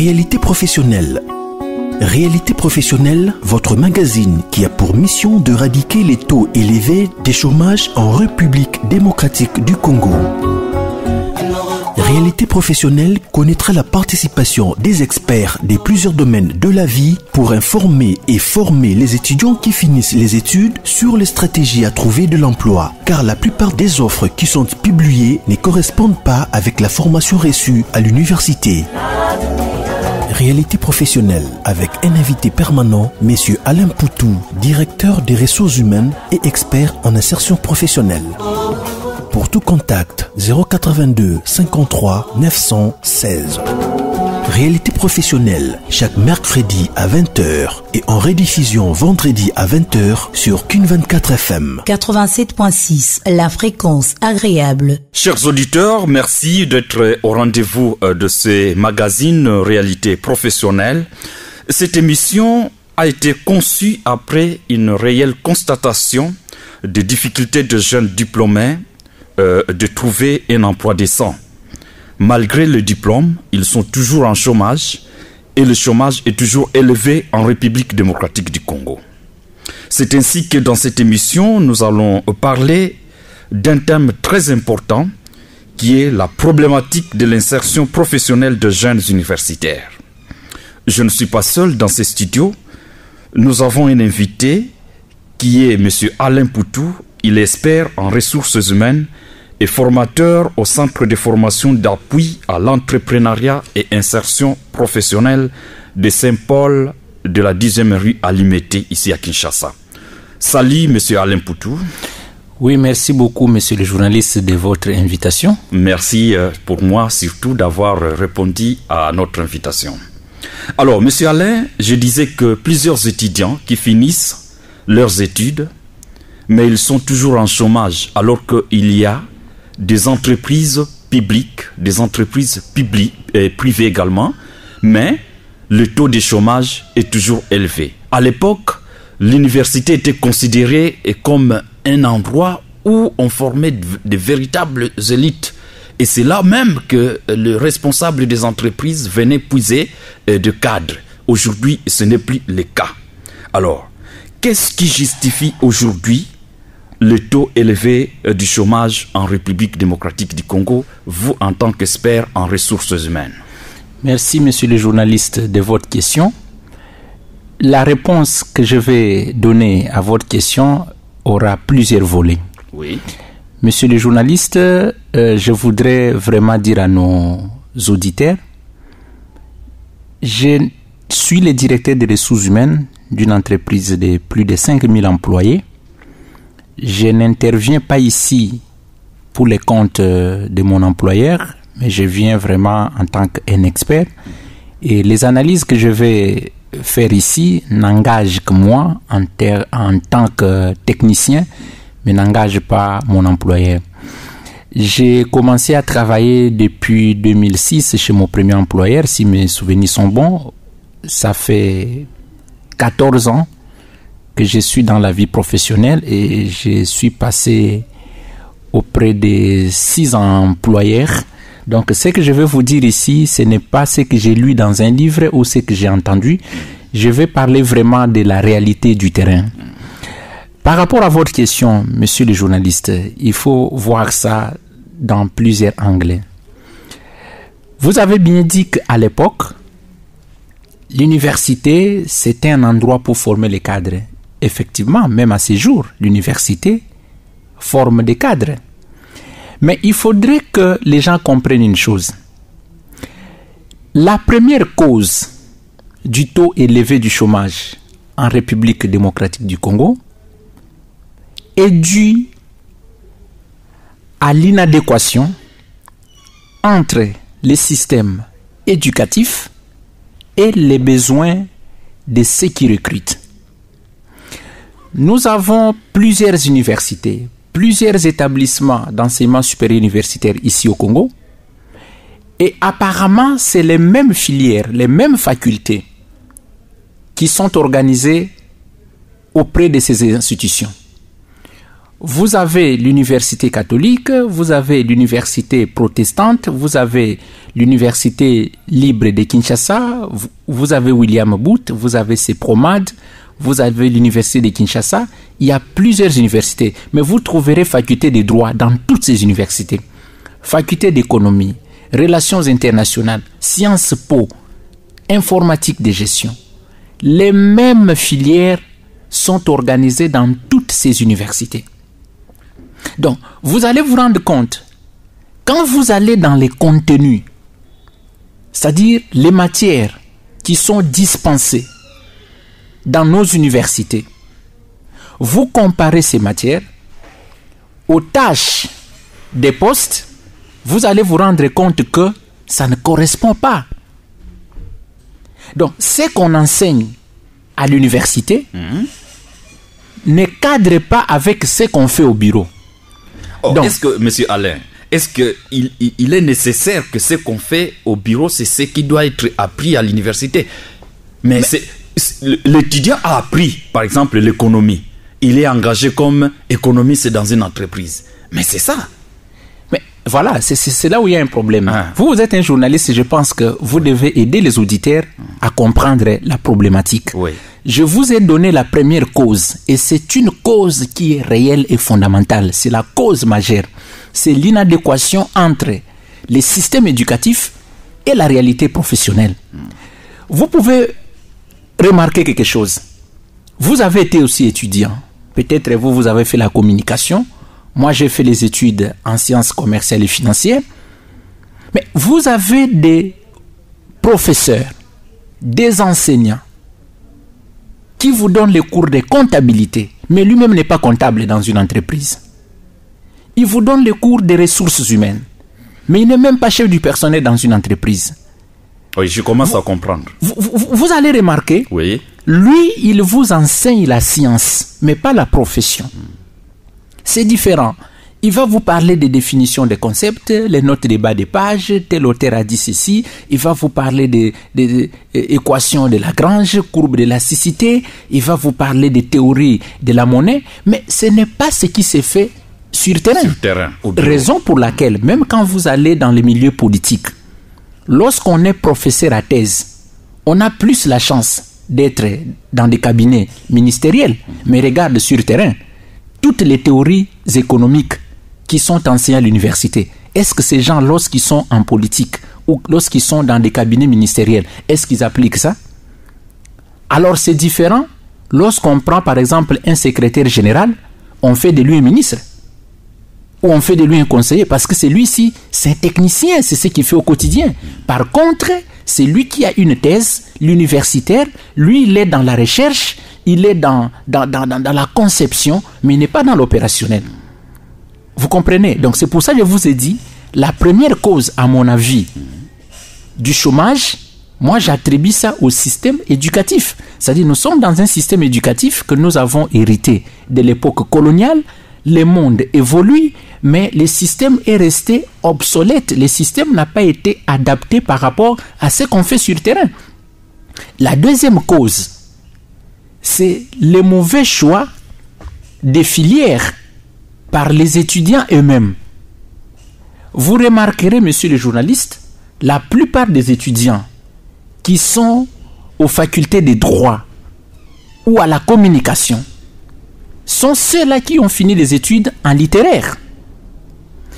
Réalité professionnelle. Réalité professionnelle, votre magazine qui a pour mission d'éradiquer les taux élevés des chômages en République démocratique du Congo. Réalité professionnelle connaîtra la participation des experts des plusieurs domaines de la vie pour informer et former les étudiants qui finissent les études sur les stratégies à trouver de l'emploi, car la plupart des offres qui sont publiées ne correspondent pas avec la formation reçue à l'université. Réalité professionnelle avec un invité permanent, M. Alain Poutou, directeur des ressources humaines et expert en insertion professionnelle. Pour tout contact, 082 53 916. Réalité professionnelle, chaque mercredi à 20h et en rediffusion vendredi à 20h sur KUN 24 FM. 87.6, la fréquence agréable. Chers auditeurs, merci d'être au rendez-vous de ce magazine Réalité professionnelle. Cette émission a été conçue après une réelle constatation des difficultés de jeunes diplômés de trouver un emploi décent. Malgré le diplôme, ils sont toujours en chômage et le chômage est toujours élevé en République démocratique du Congo. C'est ainsi que dans cette émission, nous allons parler d'un thème très important qui est la problématique de l'insertion professionnelle de jeunes universitaires. Je ne suis pas seul dans ces studios. Nous avons un invité qui est M. Alain Poutou. Il est expert en ressources humaines et formateur au Centre de formation d'appui à l'entrepreneuriat et insertion professionnelle de Saint-Paul de la 10e rue à Limete, ici à Kinshasa. Salut, M. Alain Poutou. Oui, merci beaucoup, monsieur le journaliste, de votre invitation. Merci pour moi, surtout, d'avoir répondu à notre invitation. Alors, M. Alain, je disais que plusieurs étudiants qui finissent leurs études, mais ils sont toujours en chômage, alors qu'il y a des entreprises publiques, des entreprises privées également, mais le taux de chômage est toujours élevé. À l'époque, l'université était considérée comme un endroit où on formait de véritables élites. Et c'est là même que le responsable des entreprises venait puiser de cadres. Aujourd'hui, ce n'est plus le cas. Alors, qu'est-ce qui justifie aujourd'hui le taux élevé du chômage en République démocratique du Congo, vous en tant qu'expert en ressources humaines? Merci, monsieur le journaliste, de votre question. La réponse que je vais donner à votre question aura plusieurs volets. Oui. Monsieur le journaliste, je voudrais vraiment dire à nos auditeurs, je suis le directeur des ressources humaines d'une entreprise de plus de 5000 employés. Je n'interviens pas ici pour les comptes de mon employeur, mais je viens vraiment en tant qu'un expert. Et les analyses que je vais faire ici n'engagent que moi en tant que technicien, mais n'engagent pas mon employeur. J'ai commencé à travailler depuis 2006 chez mon premier employeur, si mes souvenirs sont bons. Ça fait 14 ans que je suis dans la vie professionnelle et je suis passé auprès de 6 employeurs. Donc, ce que je vais vous dire ici, ce n'est pas ce que j'ai lu dans un livre ou ce que j'ai entendu. Je vais parler vraiment de la réalité du terrain. Par rapport à votre question, monsieur le journaliste, il faut voir ça dans plusieurs angles. Vous avez bien dit qu'à l'époque, l'université, c'était un endroit pour former les cadres. Effectivement, même à ces jours, l'université forme des cadres. Mais il faudrait que les gens comprennent une chose. La première cause du taux élevé du chômage en République démocratique du Congo est due à l'inadéquation entre les systèmes éducatifs et les besoins de ceux qui recrutent. Nous avons plusieurs universités, plusieurs établissements d'enseignement supérieur universitaire ici au Congo. Et apparemment, c'est les mêmes filières, les mêmes facultés qui sont organisées auprès de ces institutions. vous avez l'université catholique, vous avez l'université protestante, vous avez l'université libre de Kinshasa, vous avez William Booth, vous avez CEPROMAD, vous avez l'université de Kinshasa. Il y a plusieurs universités, mais vous trouverez faculté de droit dans toutes ces universités. Faculté d'économie, relations internationales, sciences po, informatique de gestion. Les mêmes filières sont organisées dans toutes ces universités. Donc, vous allez vous rendre compte, quand vous allez dans les contenus, c'est-à-dire les matières qui sont dispensées dans nos universités, vous comparez ces matières aux tâches des postes, vous allez vous rendre compte que ça ne correspond pas. Donc, ce qu'on enseigne à l'université ne cadre pas avec ce qu'on fait au bureau. Donc, est-ce que, M. Alain, est-ce qu'il est nécessaire que ce qu'on fait au bureau, c'est ce qui doit être appris à l'université? Mais l'étudiant a appris, par exemple, l'économie. Il est engagé comme économiste dans une entreprise. Mais c'est ça. Mais voilà, c'est là où il y a un problème. Vous êtes un journaliste et je pense que vous devez aider les auditeurs à comprendre la problématique. Oui. Je vous ai donné la première cause et c'est une cause qui est réelle et fondamentale. C'est la cause majeure. C'est l'inadéquation entre les systèmes éducatifs et la réalité professionnelle. Vous pouvez remarquer quelque chose. Vous avez été aussi étudiant. Peut-être vous avez fait la communication. Moi, j'ai fait les études en sciences commerciales et financières. Mais vous avez des professeurs, des enseignants qui vous donnent les cours de comptabilité, mais lui-même n'est pas comptable dans une entreprise. Il vous donne les cours des ressources humaines, mais il n'est même pas chef du personnel dans une entreprise. Oui, je commence à comprendre. Vous allez remarquer, oui. Lui, il vous enseigne la science, mais pas la profession. C'est différent. Il va vous parler des définitions des concepts, les notes de bas de page, tel auteur a dit ceci. Il va vous parler des équations de Lagrange, courbe d'élasticité. Il va vous parler des théories de la monnaie. Mais ce n'est pas ce qui s'est fait sur terrain. Raison pour laquelle, même quand vous allez dans les milieux politiques, lorsqu'on est professeur à thèse, on a plus la chance d'être dans des cabinets ministériels. Mais regarde sur terrain, toutes les théories économiques qui sont enseignées à l'université, est-ce que ces gens, lorsqu'ils sont en politique ou lorsqu'ils sont dans des cabinets ministériels, est-ce qu'ils appliquent ça? Alors c'est différent lorsqu'on prend par exemple un secrétaire général, on fait de lui un ministre ou on fait de lui un conseiller parce que celui-ci, c'est un technicien, c'est ce qu'il fait au quotidien. Par contre, c'est lui qui a une thèse, l'universitaire, lui il est dans la recherche, il est dans la conception, mais il n'est pas dans l'opérationnel. Vous comprenez? Donc c'est pour ça que je vous ai dit, la première cause, à mon avis, du chômage, moi j'attribue ça au système éducatif. C'est-à-dire nous sommes dans un système éducatif que nous avons hérité de l'époque coloniale. Le monde évolue, mais le système est resté obsolète. Le système n'a pas été adapté par rapport à ce qu'on fait sur le terrain. La deuxième cause, c'est le mauvais choix des filières par les étudiants eux-mêmes. Vous remarquerez, monsieur le journaliste, la plupart des étudiants qui sont aux facultés de droit ou à la communication sont ceux-là qui ont fini les études en littéraire.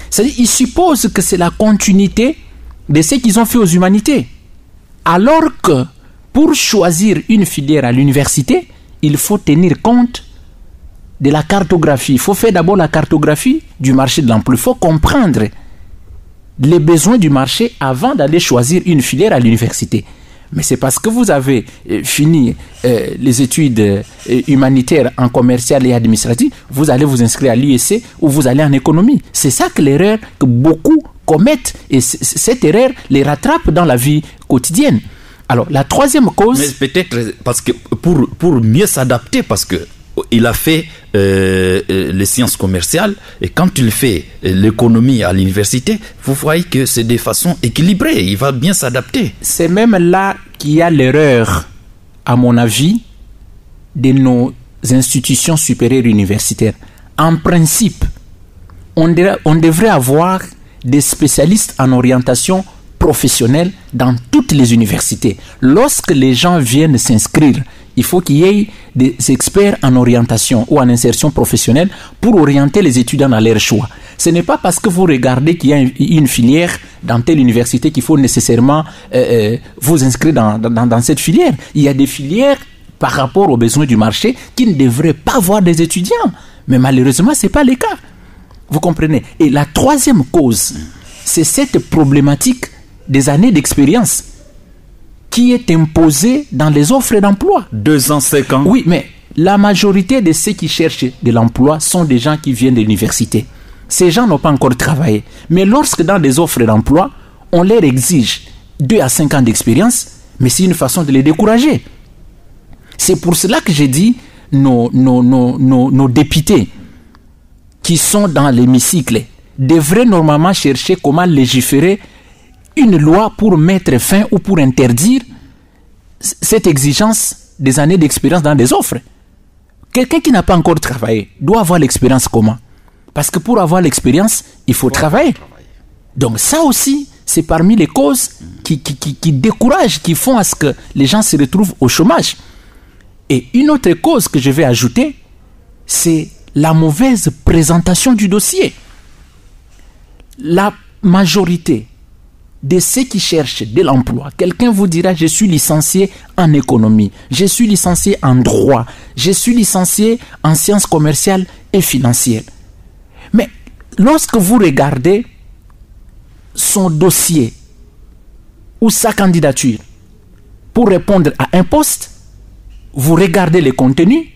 C'est-à-dire, ils supposent que c'est la continuité de ce qu'ils ont fait aux humanités. Alors que pour choisir une filière à l'université, il faut tenir compte de la cartographie. Il faut faire d'abord la cartographie du marché de l'emploi. Il faut comprendre les besoins du marché avant d'aller choisir une filière à l'université. Mais c'est parce que vous avez fini les études humanitaires en commercial et administratif, vous allez vous inscrire à l'UEC ou vous allez en économie. C'est ça que l'erreur que beaucoup commettent et cette erreur les rattrape dans la vie quotidienne. Alors, la troisième cause... Mais peut-être parce que pour mieux s'adapter, parce que il a fait les sciences commerciales et quand il fait l'économie à l'université, vous voyez que c'est de façon équilibrée, il va bien s'adapter. C'est même là qu'il y a l'erreur, à mon avis, de nos institutions supérieures universitaires. en principe, on devrait avoir des spécialistes en orientation professionnelle dans toutes les universités. Lorsque les gens viennent s'inscrire, il faut qu'il y ait des experts en orientation ou en insertion professionnelle pour orienter les étudiants dans leur choix. Ce n'est pas parce que vous regardez qu'il y a une filière dans telle université qu'il faut nécessairement vous inscrire dans cette filière. Il y a des filières par rapport aux besoins du marché qui ne devraient pas avoir des étudiants. Mais malheureusement, ce n'est pas le cas. Vous comprenez? Et la troisième cause, c'est cette problématique des années d'expérience qui est imposée dans les offres d'emploi. 2 ans, 5 ans. Oui, mais la majorité de ceux qui cherchent de l'emploi sont des gens qui viennent de l'université. Ces gens n'ont pas encore travaillé. Mais lorsque dans des offres d'emploi, on leur exige 2 à 5 ans d'expérience, mais c'est une façon de les décourager. C'est pour cela que j'ai dit nos députés qui sont dans l'hémicycle devraient normalement chercher comment légiférer une loi pour mettre fin ou pour interdire cette exigence des années d'expérience dans des offres. Quelqu'un qui n'a pas encore travaillé doit avoir l'expérience comment? Parce que pour avoir l'expérience, il faut travailler. Donc ça aussi, c'est parmi les causes qui découragent, qui font à ce que les gens se retrouvent au chômage. Et une autre cause que je vais ajouter, c'est la mauvaise présentation du dossier. La majorité de ceux qui cherchent de l'emploi, quelqu'un vous dira: je suis licencié en économie, je suis licencié en droit, je suis licencié en sciences commerciales et financières. Mais lorsque vous regardez son dossier ou sa candidature pour répondre à un poste, vous regardez les contenus,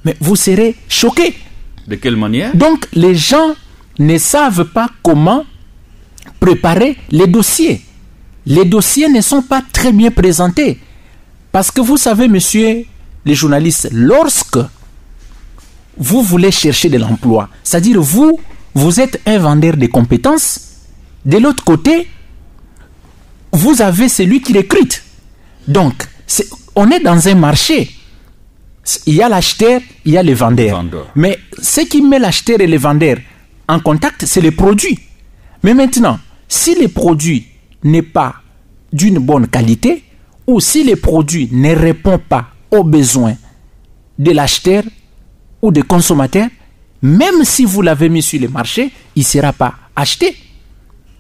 mais vous serez choqué. De quelle manière? Donc, les gens ne savent pas comment préparer les dossiers. Les dossiers ne sont pas très bien présentés. Parce que vous savez, monsieur les journalistes, lorsque vous voulez chercher de l'emploi, c'est-à-dire vous êtes un vendeur de compétences, de l'autre côté, vous avez celui qui recrute. Donc, on est dans un marché. Il y a l'acheteur, il y a le vendeur. Mais ce qui met l'acheteur et le vendeur en contact, c'est le produit. Mais maintenant, si le produit n'est pas d'une bonne qualité, ou si le produit ne répond pas aux besoins de l'acheteur ou des consommateurs, même si vous l'avez mis sur le marché, il ne sera pas acheté.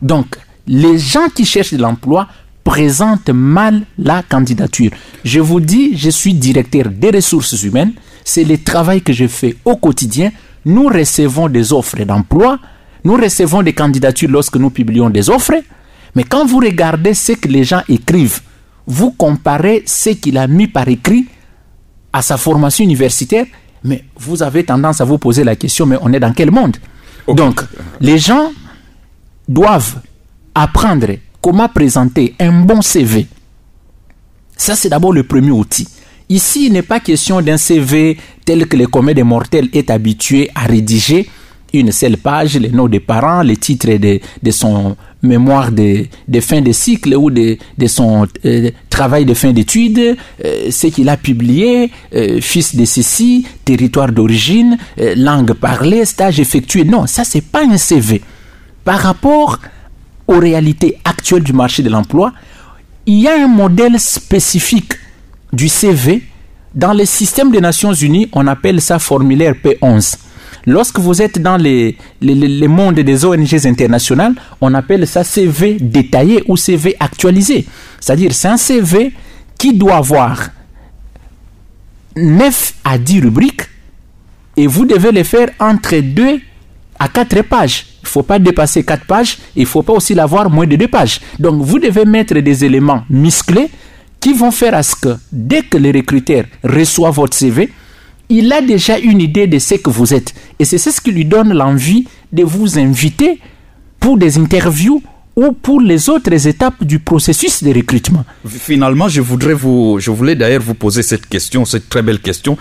Donc, les gens qui cherchent de l'emploi présentent mal la candidature. Je vous dis, je suis directeur des ressources humaines. C'est le travail que je fais au quotidien. Nous recevons des offres d'emploi. Nous recevons des candidatures lorsque nous publions des offres. Mais quand vous regardez ce que les gens écrivent, vous comparez ce qu'il a mis par écrit à sa formation universitaire, mais vous avez tendance à vous poser la question, mais on est dans quel monde? Okay. Donc, les gens doivent apprendre comment présenter un bon CV. Ça, c'est d'abord le premier outil. Ici, il n'est pas question d'un CV tel que le commun des mortels est habitué à rédiger. Une seule page, les noms des parents, les titres de son mémoire de fin de cycle ou de son travail de fin d'études, ce qu'il a publié, fils de ceci, territoire d'origine, langue parlée, stage effectué. Non, ça, c'est pas un CV. Par rapport aux réalités actuelles du marché de l'emploi, il y a un modèle spécifique du CV. Dans le système des Nations Unies, on appelle ça formulaire P11. Lorsque vous êtes dans les mondes des ONG internationales, on appelle ça CV détaillé ou CV actualisé. C'est-à-dire, c'est un CV qui doit avoir 9 à 10 rubriques et vous devez les faire entre 2 à 4 pages. Il ne faut pas dépasser 4 pages, il ne faut pas aussi l'avoir moins de 2 pages. Donc, vous devez mettre des éléments musclés qui vont faire à ce que, dès que le recruteur reçoit votre CV, il a déjà une idée de ce que vous êtes. Et c'est ce qui lui donne l'envie de vous inviter pour des interviews ou pour les autres étapes du processus de recrutement. Finalement, je voulais d'ailleurs vous poser cette question, cette très belle question.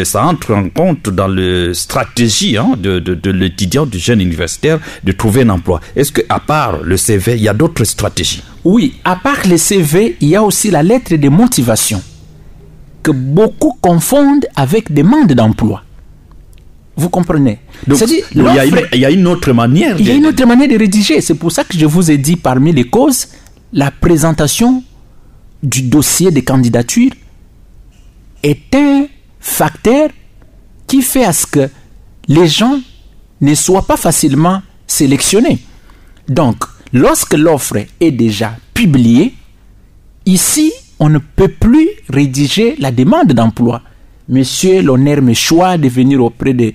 Ça entre en compte dans la stratégie de l'étudiant, du jeune universitaire, de trouver un emploi. Est-ce qu'à part le CV, il y a d'autres stratégies? Oui, à part le CV, il y a aussi la lettre de motivation que beaucoup confondent avec demande d'emploi. Vous comprenez? Donc, il y a une autre manière. Il y a une autre manière de rédiger. C'est pour ça que je vous ai dit, parmi les causes, la présentation du dossier de candidature est un facteur qui fait à ce que les gens ne soient pas facilement sélectionnés. Donc, lorsque l'offre est déjà publiée, ici, on ne peut plus rédiger la demande d'emploi. Monsieur, l'honneur me choisit de venir auprès de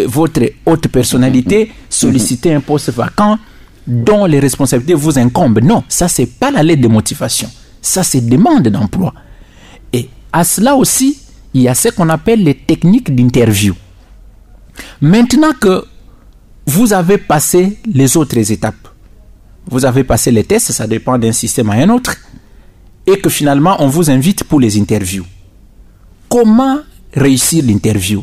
votre haute personnalité, solliciter un poste vacant dont les responsabilités vous incombent. Non, ça, c'est pas la lettre de motivation. Ça, c'est demande d'emploi. Et à cela aussi, il y a ce qu'on appelle les techniques d'interview. Maintenant que vous avez passé les autres étapes, vous avez passé les tests, ça dépend d'un système à un autre, et que finalement, on vous invite pour les interviews. Comment réussir l'interview?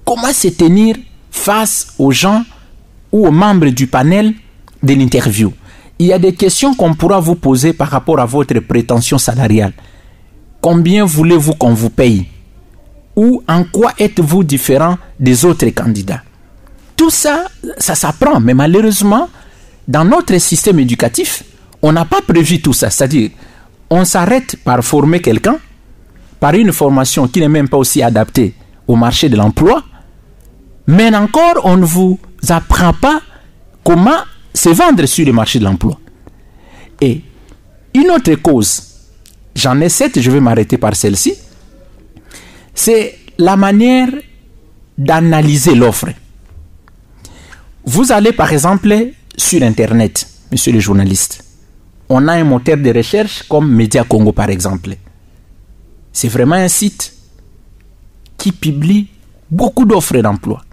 Comment se tenir face aux gens ou aux membres du panel de l'interview? Il y a des questions qu'on pourra vous poser par rapport à votre prétention salariale. Combien voulez-vous qu'on vous paye? Ou en quoi êtes-vous différent des autres candidats? Tout ça, ça s'apprend. Mais malheureusement, dans notre système éducatif, on n'a pas prévu tout ça. C'est-à-dire, on s'arrête par former quelqu'un, par une formation qui n'est même pas aussi adaptée au marché de l'emploi, mais encore, on ne vous apprend pas comment se vendre sur le marché de l'emploi. Et une autre cause, j'en ai 7, je vais m'arrêter par celle-ci, c'est la manière d'analyser l'offre. Vous allez par exemple sur Internet, monsieur le journaliste. On a un moteur de recherche comme Média Congo par exemple. C'est vraiment un site qui publie beaucoup d'offres d'emploi.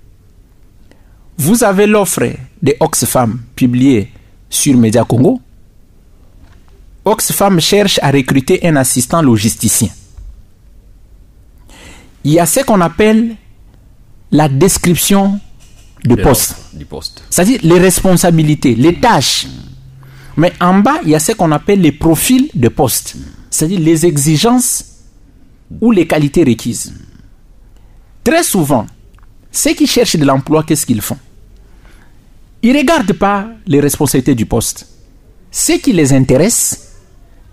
Vous avez l'offre de Oxfam publiée sur Média Congo. Oxfam cherche à recruter un assistant logisticien. Il y a ce qu'on appelle la description du poste. C'est-à-dire les responsabilités, les tâches. Mais en bas, il y a ce qu'on appelle les profils de poste. C'est-à-dire les exigences ou les qualités requises. Très souvent, ceux qui cherchent de l'emploi, qu'est-ce qu'ils font? Ils ne regardent pas les responsabilités du poste. Ce qui les intéresse,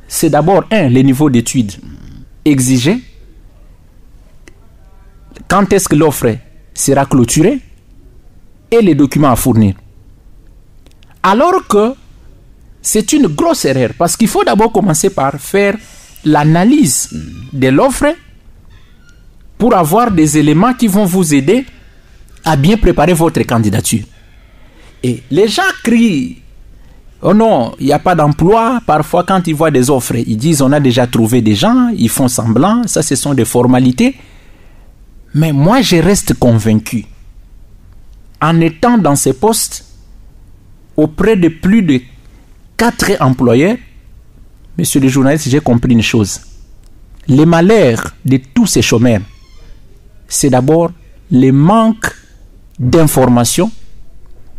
c'est d'abord, les niveaux d'études exigés. Quand est-ce que l'offre sera clôturée et les documents à fournir. Alors que c'est une grosse erreur parce qu'il faut d'abord commencer par faire l'analyse de l'offre pour avoir des éléments qui vont vous aider à bien préparer votre candidature. Et les gens crient « Oh non, il n'y a pas d'emploi ». Parfois, quand ils voient des offres, ils disent « On a déjà trouvé des gens », ils font semblant. Ça, ce sont des formalités. Mais moi, je reste convaincu, en étant dans ces postes, auprès de plus de 4 employeurs, monsieur le journaliste, j'ai compris une chose. Les malheurs de tous ces chômeurs, c'est d'abord le manque d'informations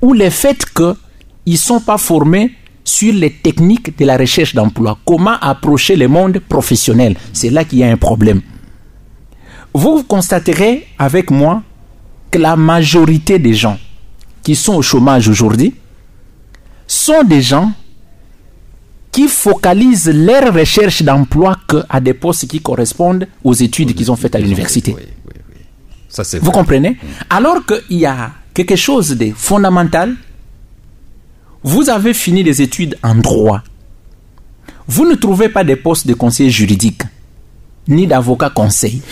ou le fait qu'ils ne sont pas formés sur les techniques de la recherche d'emploi. Comment approcher le monde professionnel? C'est là qu'il y a un problème. Vous constaterez avec moi que la majorité des gens qui sont au chômage aujourd'hui sont des gens qui focalisent leur recherche d'emploi qu'à des postes qui correspondent aux études qu'ils ont faites à l'université. Oui. Ça, c'est Vous comprenez? Alors qu'il y a quelque chose de fondamental. Vous avez fini des études en droit. Vous ne trouvez pas des postes de conseiller juridique, ni d'avocat conseil.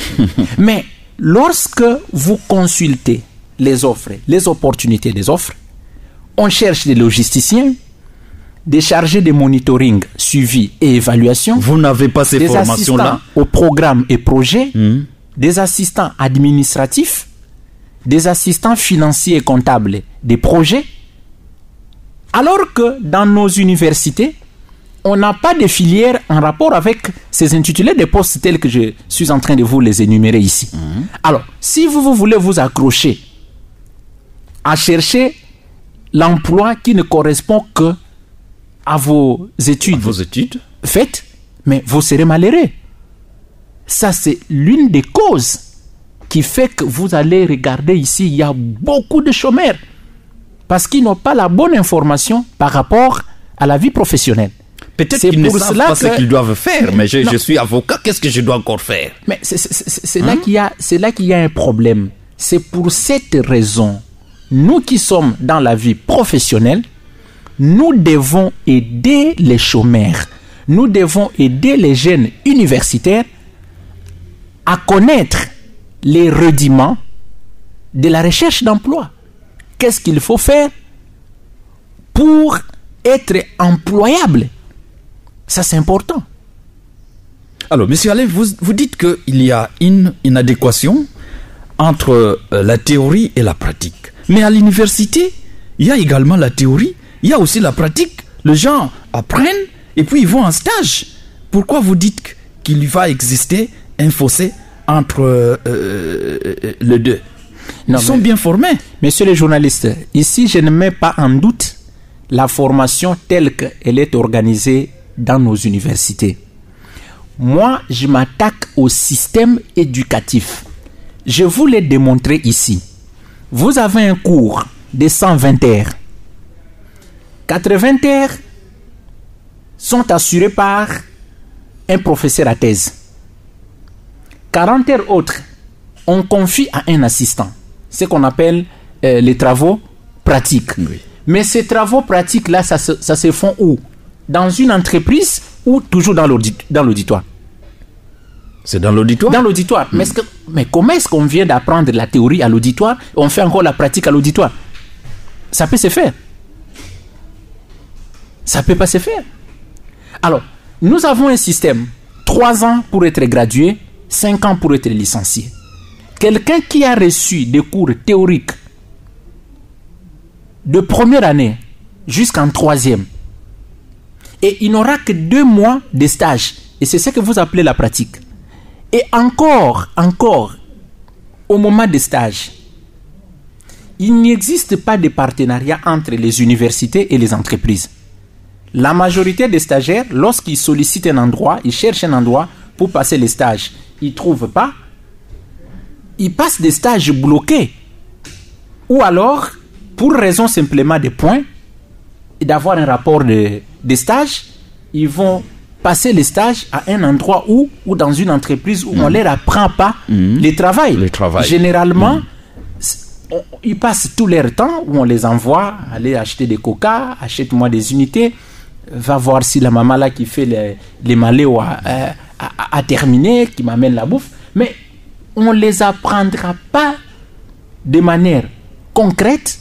Mais lorsque vous consultez les offres, les opportunités des offres, on cherche des logisticiens, des chargés de monitoring, suivi et évaluation. Vous n'avez pas ces formations-là? Au programme et projet, des assistants administratifs, des assistants financiers et comptables des projets. Alors que dans nos universités, on n'a pas de filière en rapport avec ces intitulés de postes tels que je suis en train de vous les énumérer ici. Alors, si vous voulez vous accrocher à chercher l'emploi qui ne correspond que à vos études faites, mais vous serez malheureux. Ça, c'est l'une des causes qui fait que vous allez regarder ici, il y a beaucoup de chômeurs parce qu'ils n'ont pas la bonne information par rapport à la vie professionnelle. Peut-être qu'ils ne savent pas ce qu'ils doivent faire, mais je suis avocat, qu'est-ce que je dois encore faire? Mais c'est là qu'il y a un problème. C'est pour cette raison, nous qui sommes dans la vie professionnelle, nous devons aider les chômeurs, nous devons aider les jeunes universitaires à connaître les rudiments de la recherche d'emploi. Qu'est-ce qu'il faut faire pour être employable? Ça, c'est important. Alors, M. Alain, vous dites qu'il y a une inadéquation entre la théorie et la pratique. Mais à l'université, il y a également la théorie, il y a aussi la pratique. Les gens apprennent et puis ils vont en stage. Pourquoi vous dites qu'il va exister un fossé entre les deux? Ils sont bien formés. Messieurs les journalistes, ici, je ne mets pas en doute la formation telle qu'elle est organisée dans nos universités. Moi, je m'attaque au système éducatif. Je vous l'ai démontré ici. Vous avez un cours de 120 heures. 80 heures sont assurées par un professeur à thèse. 40 heures autres, on confie à un assistant. Ce qu'on appelle les travaux pratiques. Oui. Mais ces travaux pratiques-là, ça se font où? Dans une entreprise ou toujours dans l'auditoire? C'est dans l'auditoire? Dans l'auditoire. Mais comment est-ce qu'on vient d'apprendre la théorie à l'auditoire et on fait encore la pratique à l'auditoire? Ça peut se faire. Ça ne peut pas se faire. Alors, nous avons un système. 3 ans pour être gradué, 5 ans pour être licencié. Quelqu'un qui a reçu des cours théoriques de première année jusqu'en 3e, et il n'aura que 2 mois de stage. Et c'est ce que vous appelez la pratique. Et encore, au moment des stages, il n'existe pas de partenariat entre les universités et les entreprises. La majorité des stagiaires, lorsqu'ils sollicitent un endroit, ils cherchent un endroit pour passer les stages, ils ne trouvent pas. Ils passent des stages bloqués. Ou alors, pour raison simplement de points, et d'avoir un rapport de stage, ils vont passer les stages à un endroit ou dans une entreprise où on ne leur apprend pas le travail. Généralement, ils passent tout leur temps où on les envoie aller acheter des coca, achète-moi des unités, va voir si la maman là qui fait les maléos a terminé, qui m'amène la bouffe. Mais on ne les apprendra pas de manière concrète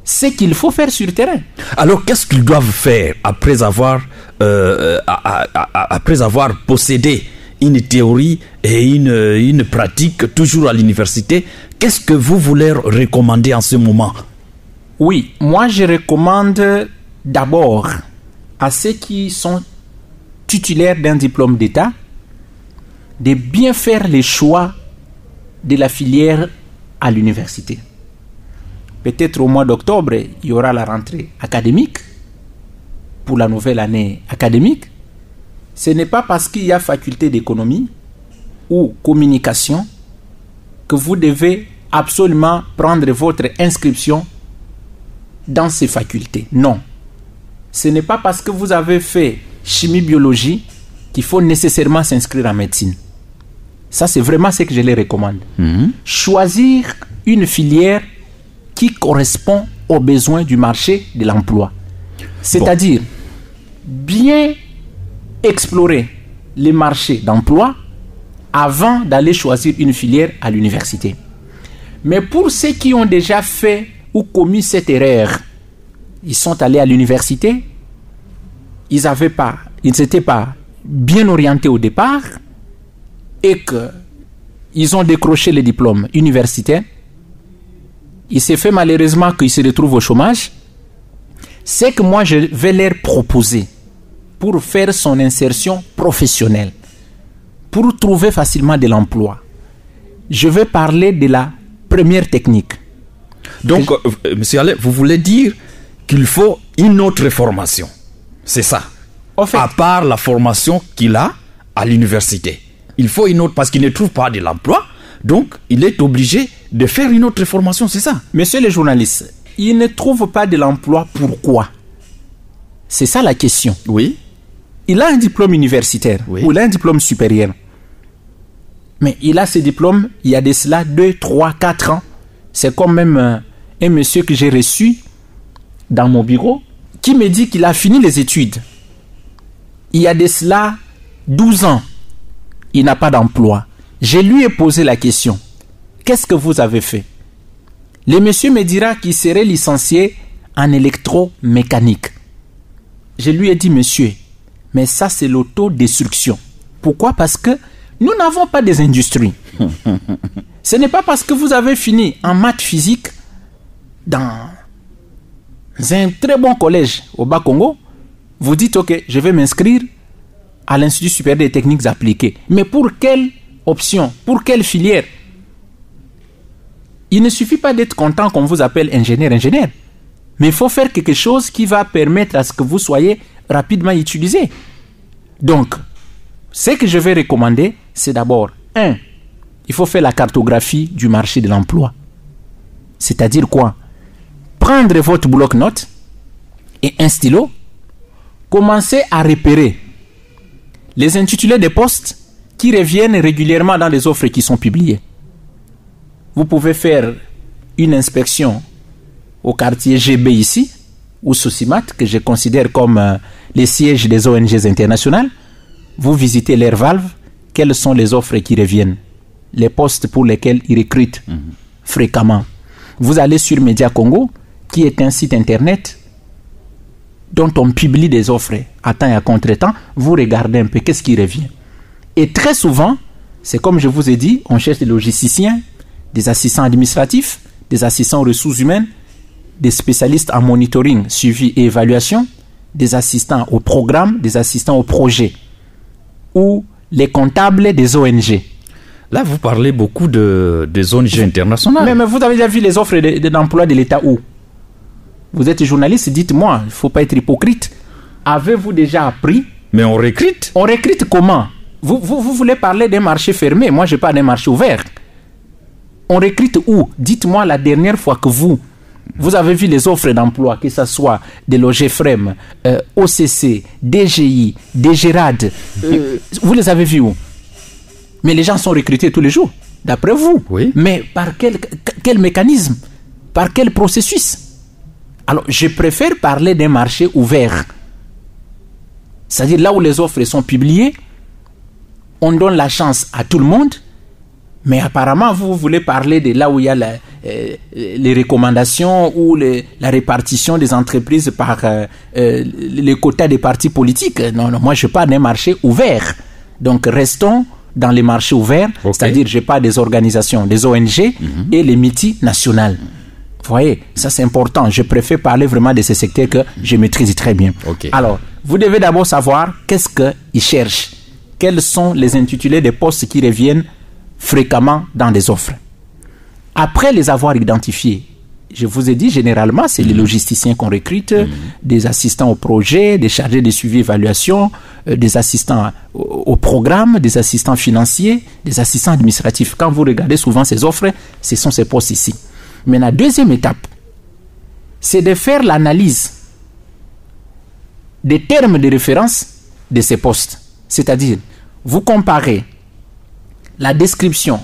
ce qu'il faut faire sur le terrain. Alors, qu'est-ce qu'ils doivent faire après avoir possédé une théorie et une pratique toujours à l'université? Qu'est-ce que vous voulez recommander en ce moment? Oui, moi je recommande d'abord à ceux qui sont titulaires d'un diplôme d'État de bien faire les choix de la filière à l'université. Peut-être au mois d'octobre, il y aura la rentrée académique pour la nouvelle année académique. Ce n'est pas parce qu'il y a faculté d'économie ou communication que vous devez absolument prendre votre inscription dans ces facultés. Non. Ce n'est pas parce que vous avez fait chimie-biologie qu'il faut nécessairement s'inscrire en médecine. Ça, c'est vraiment ce que je les recommande. Choisir une filière qui correspond aux besoins du marché de l'emploi. C'est-à-dire bien explorer les marchés d'emploi avant d'aller choisir une filière à l'université. Mais pour ceux qui ont déjà fait ou commis cette erreur, ils sont allés à l'université, ils n'étaient pas bien orientés au départ et qu'ils ont décroché les diplômes universitaires. Il s'est fait malheureusement qu'ils se retrouvent au chômage. C'est que moi je vais leur proposer pour faire son insertion professionnelle, pour trouver facilement de l'emploi. Je vais parler de la première technique. Donc, monsieur Alain, vous voulez dire qu'il faut une autre formation. C'est ça. En fait, à part la formation qu'il a à l'université. Il faut une autre parce qu'il ne trouve pas de l'emploi. Donc, il est obligé de faire une autre formation, c'est ça? Monsieur le journaliste, il ne trouve pas de l'emploi, pourquoi? C'est ça la question. Oui. Il a un diplôme universitaire, oui, ou il a un diplôme supérieur. Mais il a ce diplôme, il y a de cela 2, 3, 4 ans. C'est comme même un monsieur que j'ai reçu dans mon bureau qui me dit qu'il a fini les études. Il y a de cela 12 ans. Il n'a pas d'emploi. Je lui ai posé la question. Qu'est-ce que vous avez fait? Le monsieur me dira qu'il serait licencié en électromécanique. Je lui ai dit, monsieur, mais ça c'est l'autodestruction. Pourquoi? Parce que nous n'avons pas des industries. Ce n'est pas parce que vous avez fini en maths physique dans un très bon collège au Bas-Congo, vous dites, ok, je vais m'inscrire à l'Institut supérieur des techniques appliquées. Mais pour quelle option? Pour quelle filière? Il ne suffit pas d'être content qu'on vous appelle ingénieur. Mais il faut faire quelque chose qui va permettre à ce que vous soyez rapidement utilisé. Donc, ce que je vais recommander, c'est d'abord, il faut faire la cartographie du marché de l'emploi. C'est-à-dire quoi? Prendre votre bloc-notes et un stylo, commencez à repérer les intitulés des postes qui reviennent régulièrement dans les offres qui sont publiées. Vous pouvez faire une inspection au quartier GB ici, ou Sosimat, que je considère comme les sièges des ONG internationales. Vous visitez leur valve, quelles sont les offres qui reviennent, les postes pour lesquels ils recrutent fréquemment. Vous allez sur Média Congo, qui est un site internet dont on publie des offres à temps et à contre-temps. Vous regardez un peu qu'est-ce qui revient. Et très souvent, c'est comme je vous ai dit, on cherche des logisticiens, des assistants administratifs, des assistants aux ressources humaines, des spécialistes en monitoring, suivi et évaluation, des assistants au programme, des assistants au projet, ou les comptables des ONG. Là, vous parlez beaucoup des ONG internationales. Mais vous avez déjà vu les offres d'emploi de l'État où? Vous êtes journaliste, dites-moi, il ne faut pas être hypocrite. Avez-vous déjà appris? Mais on recrute. On recrute comment? Vous voulez parler d'un marché fermé, moi je parle d'un marché ouvert. On recrute où? Dites-moi la dernière fois que vous avez vu les offres d'emploi, que ce soit de l'OGFREM, OCC, DGI, DGRAD, vous les avez vus où? Mais les gens sont recrutés tous les jours, d'après vous. Oui. Mais par quel mécanisme? Par quel processus? Alors, je préfère parler d'un marché ouvert. C'est-à-dire là où les offres sont publiées, on donne la chance à tout le monde. Mais apparemment, vous voulez parler de là où il y a les recommandations ou la répartition des entreprises par les quotas des partis politiques. Non, moi je parle d'un marché ouvert. Donc restons dans les marchés ouverts, okay. C'est-à-dire je parle des organisations, des ONG et les multinationales. Vous voyez, ça c'est important. Je préfère parler vraiment de ces secteurs que je maîtrise très bien. Okay. Alors, vous devez d'abord savoir qu'est-ce qu'ils cherchent. Quels sont les intitulés des postes qui reviennent fréquemment dans des offres. Après les avoir identifiés, je vous ai dit généralement c'est les logisticiens qu'on recrute, des assistants au projet, des chargés de suivi et évaluation, des assistants au programme, des assistants financiers, des assistants administratifs. Quand vous regardez souvent ces offres, ce sont ces postes ici. Mais la deuxième étape, c'est de faire l'analyse des termes de référence de ces postes. C'est-à-dire, vous comparez la description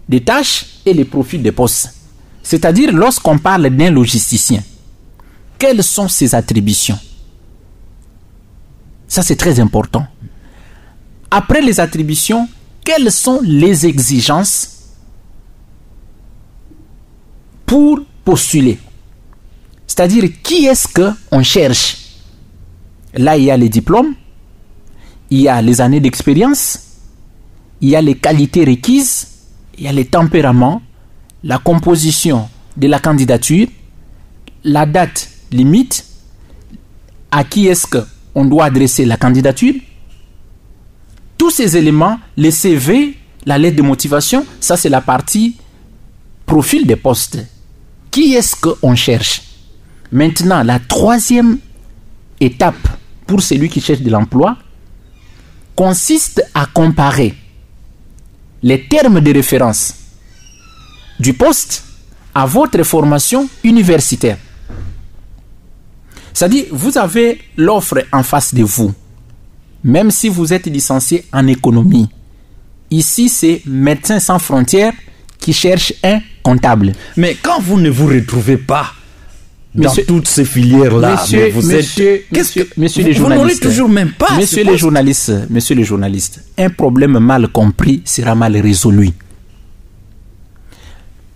des tâches et les profils des postes. C'est-à-dire, lorsqu'on parle d'un logisticien, quelles sont ses attributions? Ça, c'est très important. Après les attributions, quelles sont les exigences pour postuler? C'est-à-dire, qui est-ce qu'on cherche? Là, il y a les diplômes, il y a les années d'expérience, il y a les qualités requises, il y a les tempéraments, la composition de la candidature, la date limite, à qui est-ce qu'on doit adresser la candidature. Tous ces éléments, les CV, la lettre de motivation, ça c'est la partie profil des postes. Qui est-ce qu'on cherche? Maintenant, la troisième étape pour celui qui cherche de l'emploi consiste à comparer les termes de référence du poste à votre formation universitaire. C'est-à-dire, vous avez l'offre en face de vous, même si vous êtes licencié en économie. Ici, c'est Médecins sans frontières qui cherche un comptable. Mais quand vous ne vous retrouvez pas dans toutes ces filières-là, monsieur les journalistes, vous n'aurez toujours même pas. Monsieur les journalistes, un problème mal compris sera mal résolu.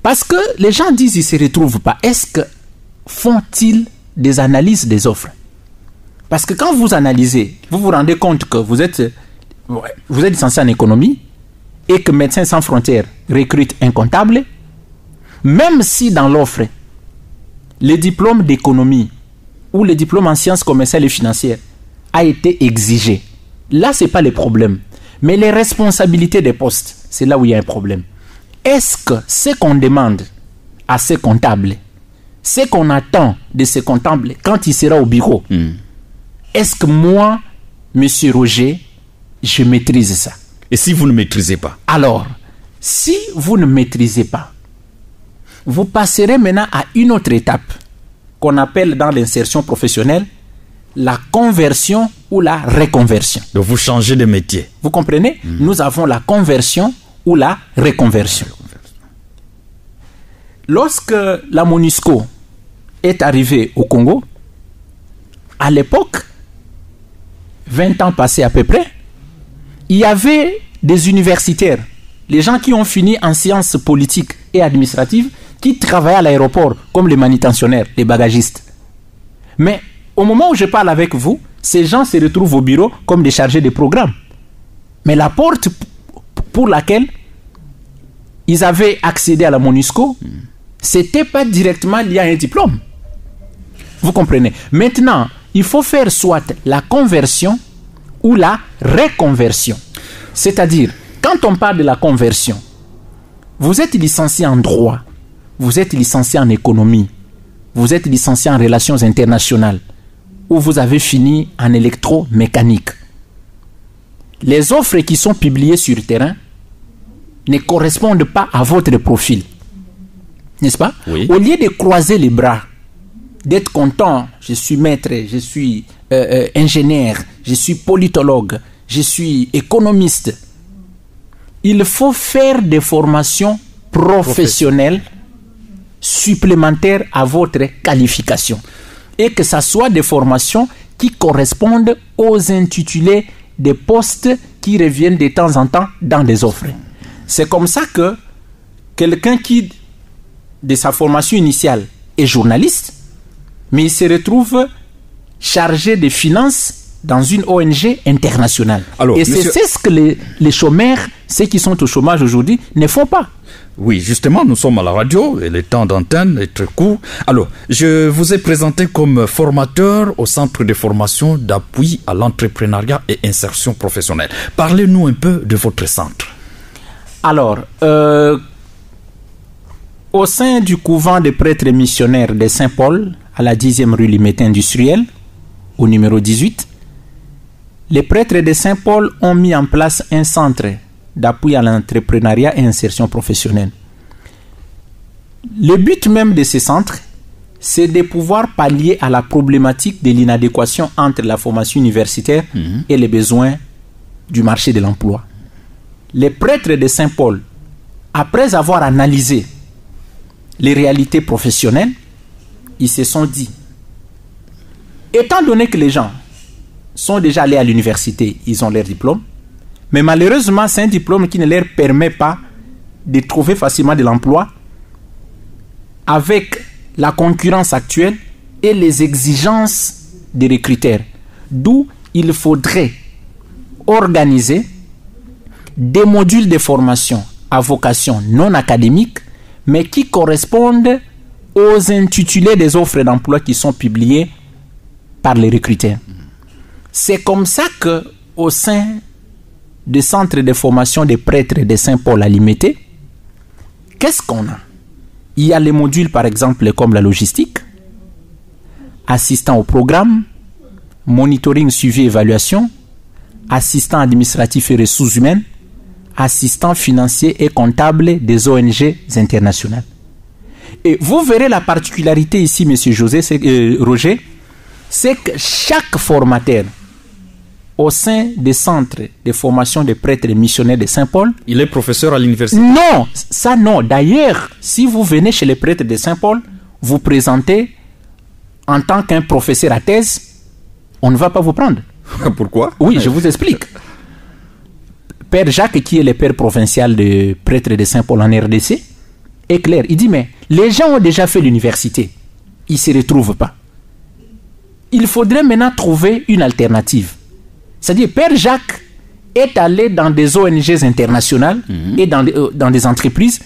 Parce que les gens disent qu'ils ne se retrouvent pas. Est-ce que font-ils des analyses des offres? Parce que quand vous analysez, vous vous rendez compte que vous êtes licencié en économie et que Médecins sans frontières recrute un comptable, même si dans l'offre, le diplôme d'économie ou le diplôme en sciences commerciales et financières a été exigé. Là, ce n'est pas le problème. Mais les responsabilités des postes, c'est là où il y a un problème. Est-ce que ce qu'on demande à ces comptables, ce qu'on attend de ces comptables quand il sera au bureau, est-ce que moi, monsieur Roger, je maîtrise ça? Et si vous ne maîtrisez pas? Alors, si vous ne maîtrisez pas, vous passerez maintenant à une autre étape qu'on appelle dans l'insertion professionnelle la conversion ou la reconversion. Donc vous changez de métier. Vous comprenez? Nous avons la conversion ou la reconversion. Lorsque la MONUSCO est arrivée au Congo, à l'époque, 20 ans passés à peu près, il y avait des universitaires, les gens qui ont fini en sciences politiques et administratives, qui travaillaient à l'aéroport comme les manutentionnaires, les bagagistes. Mais au moment où je parle avec vous, ces gens se retrouvent au bureau comme des chargés de programme. Mais la porte pour laquelle ils avaient accédé à la MONUSCO, c'était pas directement lié à un diplôme. Vous comprenez? Maintenant, il faut faire soit la conversion ou la reconversion. C'est-à-dire, quand on parle de la conversion, vous êtes licencié en droit, vous êtes licencié en économie, vous êtes licencié en relations internationales, ou vous avez fini en électromécanique. Les offres qui sont publiées sur le terrain ne correspondent pas à votre profil. N'est-ce pas? Oui. Au lieu de croiser les bras, d'être content, je suis maître, je suis ingénieur, je suis politologue, je suis économiste, il faut faire des formations professionnelles supplémentaires à votre qualification. Et que ce soit des formations qui correspondent aux intitulés des postes qui reviennent de temps en temps dans des offres. C'est comme ça que quelqu'un qui, de sa formation initiale, est journaliste, mais il se retrouve chargé de finances dans une ONG internationale. Alors, et c'est ce que les chômeurs, ceux qui sont au chômage aujourd'hui, ne font pas. Oui, justement, nous sommes à la radio et le temps d'antenne est très court. Alors, je vous ai présenté comme formateur au Centre de formation d'appui à l'entrepreneuriat et insertion professionnelle. Parlez-nous un peu de votre centre. Alors, au sein du couvent des prêtres missionnaires de Saint-Paul, à la 10e rue Limete industrielle, au numéro 18, les prêtres de Saint-Paul ont mis en place un centre d'appui à l'entrepreneuriat et insertion professionnelle. Le but même de ce centre, c'est de pouvoir pallier à la problématique de l'inadéquation entre la formation universitaire et les besoins du marché de l'emploi. Les prêtres de Saint-Paul, après avoir analysé les réalités professionnelles, ils se sont dit, étant donné que les gens sont déjà allés à l'université, ils ont leur diplôme, mais malheureusement, c'est un diplôme qui ne leur permet pas de trouver facilement de l'emploi avec la concurrence actuelle et les exigences des recruteurs. D'où il faudrait organiser des modules de formation à vocation non académique, mais qui correspondent aux intitulés des offres d'emploi qui sont publiées par les recruteurs. C'est comme ça que, au sein du centre de formation des prêtres de Saint-Paul à Limete, qu'est-ce qu'on a? Il y a les modules, par exemple, comme la logistique, assistant au programme, monitoring, suivi, évaluation, assistant administratif et ressources humaines, assistant financier et comptable des ONG internationales. Et vous verrez la particularité ici, monsieur Roger, c'est que chaque formateur au sein des centres de formation des prêtres et missionnaires de Saint-Paul... Il est professeur à l'université? Non, ça non. D'ailleurs, si vous venez chez les prêtres de Saint-Paul, vous présentez en tant qu'un professeur à thèse, on ne va pas vous prendre. Pourquoi? Oui, je vous explique. Père Jacques, qui est le père provincial de prêtres de Saint-Paul en RDC, est clair. Il dit, mais les gens ont déjà fait l'université. Ils ne se retrouvent pas. Il faudrait maintenant trouver une alternative. C'est-à-dire, Père Jacques est allé dans des ONG internationales et dans des entreprises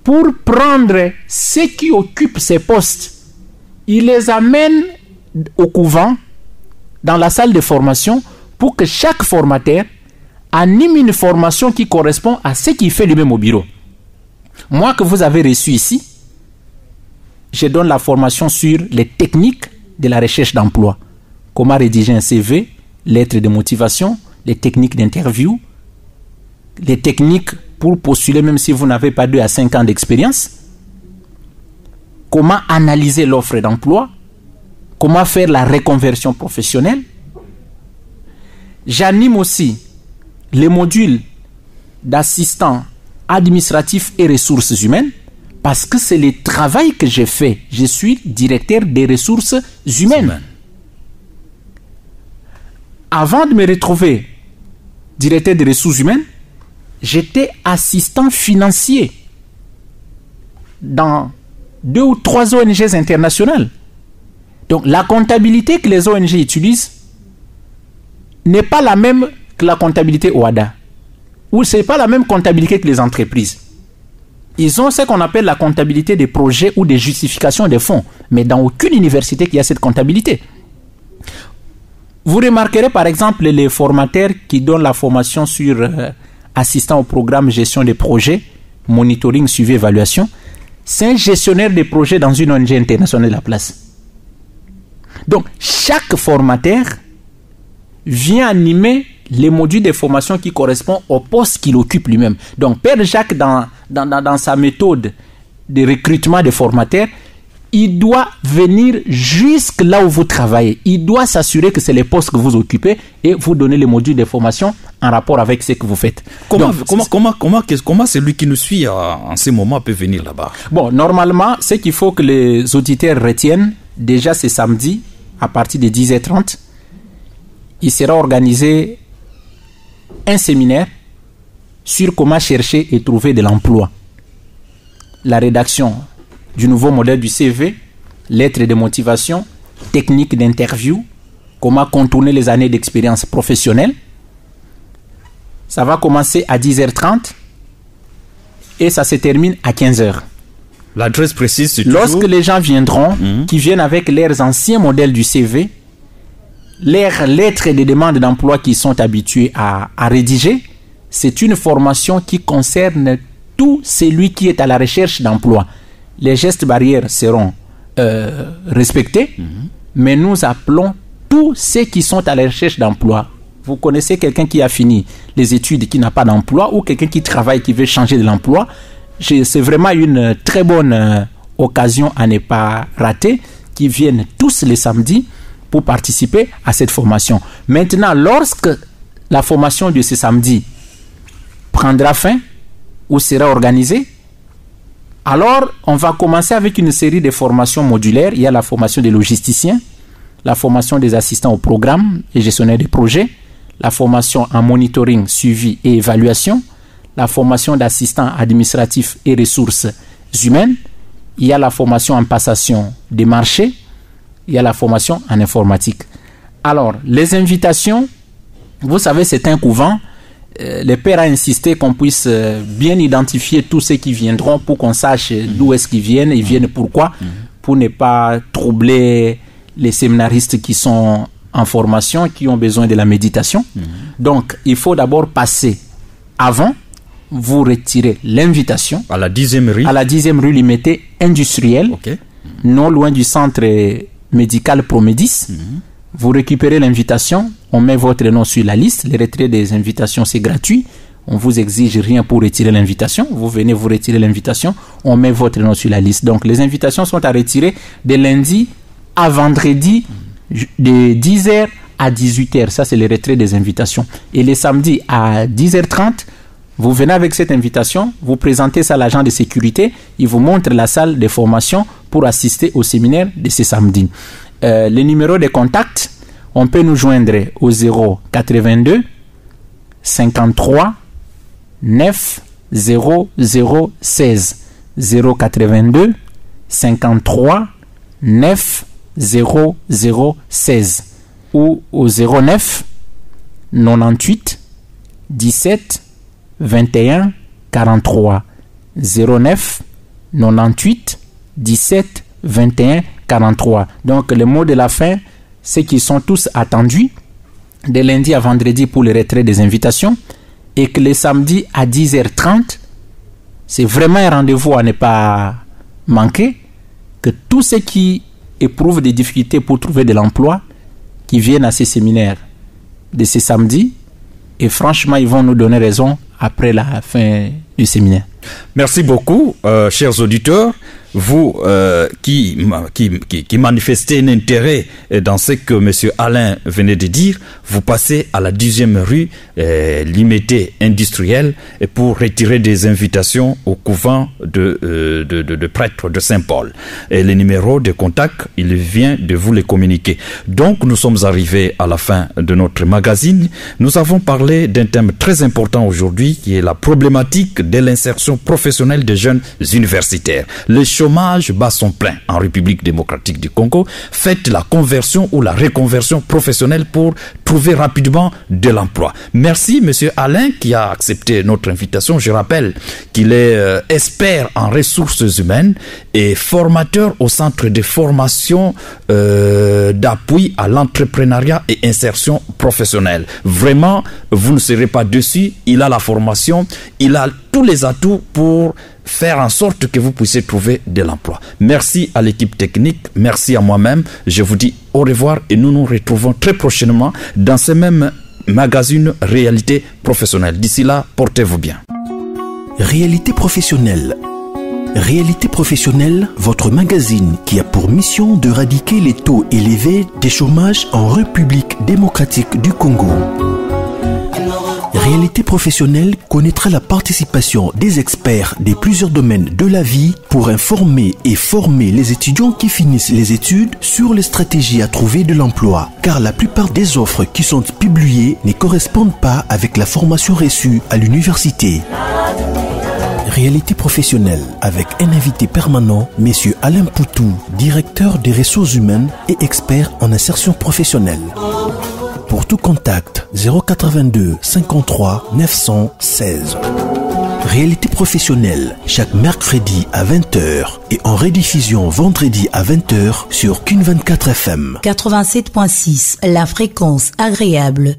pour prendre ceux qui occupent ces postes. Il les amène au couvent, dans la salle de formation, pour que chaque formateur anime une formation qui correspond à ce qu'il fait lui-même au bureau. Moi que vous avez reçu ici, je donne la formation sur les techniques de la recherche d'emploi. Comment rédiger un CV, lettres de motivation, les techniques d'interview, les techniques pour postuler même si vous n'avez pas 2 à 5 ans d'expérience, comment analyser l'offre d'emploi, comment faire la reconversion professionnelle. J'anime aussi les modules d'assistant administratif et ressources humaines parce que c'est le travail que j'ai fait. Je suis directeur des ressources humaines. Avant de me retrouver directeur des ressources humaines, j'étais assistant financier dans 2 ou 3 ONG internationales. Donc la comptabilité que les ONG utilisent n'est pas la même que la comptabilité OADA. Ou ce n'est pas la même comptabilité que les entreprises. Ils ont ce qu'on appelle la comptabilité des projets ou des justifications des fonds. Mais dans aucune université qu'il y a cette comptabilité. Vous remarquerez par exemple les formateurs qui donnent la formation sur assistant au programme gestion des projets, monitoring, suivi, évaluation. C'est un gestionnaire des projets dans une ONG internationale de la place. Donc, chaque formateur vient animer les modules de formation qui correspondent au poste qu'il occupe lui-même. Donc, Père Jacques, dans sa méthode de recrutement des formateurs, il doit venir jusque là où vous travaillez. Il doit s'assurer que c'est les postes que vous occupez et vous donner les modules de formation en rapport avec ce que vous faites. Comment celui qui nous suit en ce moment peut venir là-bas? Bon, normalement, ce qu'il faut que les auditeurs retiennent, déjà c'est samedi, à partir de 10h30, il sera organisé un séminaire sur comment chercher et trouver de l'emploi. La rédaction du nouveau modèle du CV, lettres de motivation, techniques d'interview, comment contourner les années d'expérience professionnelle. Ça va commencer à 10h30 et ça se termine à 15h. L'adresse précise, c'est toujours... Lorsque les gens viendront, qui viennent avec leurs anciens modèles du CV, leurs lettres de demande d'emploi qu'ils sont habitués à rédiger, c'est une formation qui concerne tout celui qui est à la recherche d'emploi. Les gestes barrières seront respectés, mais nous appelons tous ceux qui sont à la recherche d'emploi. Vous connaissez quelqu'un qui a fini les études, qui n'a pas d'emploi, ou quelqu'un qui travaille, qui veut changer de l'emploi. C'est vraiment une très bonne occasion à ne pas rater, qui viennent tous les samedis pour participer à cette formation. Maintenant, lorsque la formation de ce samedi prendra fin ou sera organisée, alors on va commencer avec une série de formations modulaires. Il y a la formation des logisticiens, la formation des assistants au programme et gestionnaires des projets, la formation en monitoring, suivi et évaluation, la formation d'assistants administratifs et ressources humaines, il y a la formation en passation des marchés, il y a la formation en informatique. Alors, les invitations, vous savez, c'est un couvent. Le père a insisté qu'on puisse bien identifier tous ceux qui viendront pour qu'on sache d'où est-ce qu'ils viennent, ils viennent pourquoi, pour ne pas troubler les séminaristes qui sont en formation, qui ont besoin de la méditation. Donc, il faut d'abord passer avant, vous retirez l'invitation. À la 10e rue. À la 10e rue Limité industrielle, non loin du centre médical Promédis. Vous récupérez l'invitation, on met votre nom sur la liste. Le retrait des invitations, c'est gratuit. On vous exige rien pour retirer l'invitation. Vous venez vous retirer l'invitation. On met votre nom sur la liste. Donc, les invitations sont à retirer de lundi à vendredi de 10h à 18h. Ça, c'est le retrait des invitations. Et les samedis à 10h30, vous venez avec cette invitation, vous présentez ça à l'agent de sécurité, il vous montre la salle de formation pour assister au séminaire de ce samedi. Le numéro de contact, on peut nous joindre au 082 53 9 0016 082 53 9 0016 ou au 09 98 17 21 43 09 98 17 21 43. Donc le mot de la fin, c'est qu'ils sont tous attendus de lundi à vendredi pour le retrait des invitations et que le samedi à 10h30, c'est vraiment un rendez-vous à ne pas manquer, que tous ceux qui éprouvent des difficultés pour trouver de l'emploi, qui viennent à ces séminaires de ce samedi, et franchement, ils vont nous donner raison après la fin du séminaire. Merci beaucoup, chers auditeurs. Vous qui manifestez un intérêt dans ce que M. Alain venait de dire, vous passez à la 10e rue limitée industrielle pour retirer des invitations au couvent de prêtres de Saint-Paul. Et le numéro de contact, il vient de vous les communiquer. Donc, nous sommes arrivés à la fin de notre magazine. Nous avons parlé d'un thème très important aujourd'hui qui est la problématique de l'insertion professionnelle des jeunes universitaires. Le chômage bat son plein en République démocratique du Congo. Faites la conversion ou la reconversion professionnelle pour trouver rapidement de l'emploi. Merci Monsieur Alain qui a accepté notre invitation. Je rappelle qu'il est expert en ressources humaines et formateur au centre de formation d'appui à l'entrepreneuriat et insertion professionnelle. Vraiment, vous ne serez pas déçus. Il a la formation, il a tous les atouts pour faire en sorte que vous puissiez trouver de l'emploi. Merci à l'équipe technique, merci à moi-même. Je vous dis au revoir et nous nous retrouvons très prochainement dans ce même magazine Réalité professionnelle. D'ici là, portez-vous bien. Réalité professionnelle. Réalité professionnelle, votre magazine qui a pour mission de éradiquer les taux élevés de chômage en République démocratique du Congo. Réalité professionnelle connaîtra la participation des experts de plusieurs domaines de la vie pour informer et former les étudiants qui finissent les études sur les stratégies à trouver de l'emploi. Car la plupart des offres qui sont publiées ne correspondent pas avec la formation reçue à l'université. Réalité professionnelle avec un invité permanent, M. Alain Poutou, directeur des ressources humaines et expert en insertion professionnelle. Pour tout contact, 082 53 916. Réalité professionnelle, chaque mercredi à 20h et en rediffusion vendredi à 20h sur Kin 24 FM. 87.6, la fréquence agréable.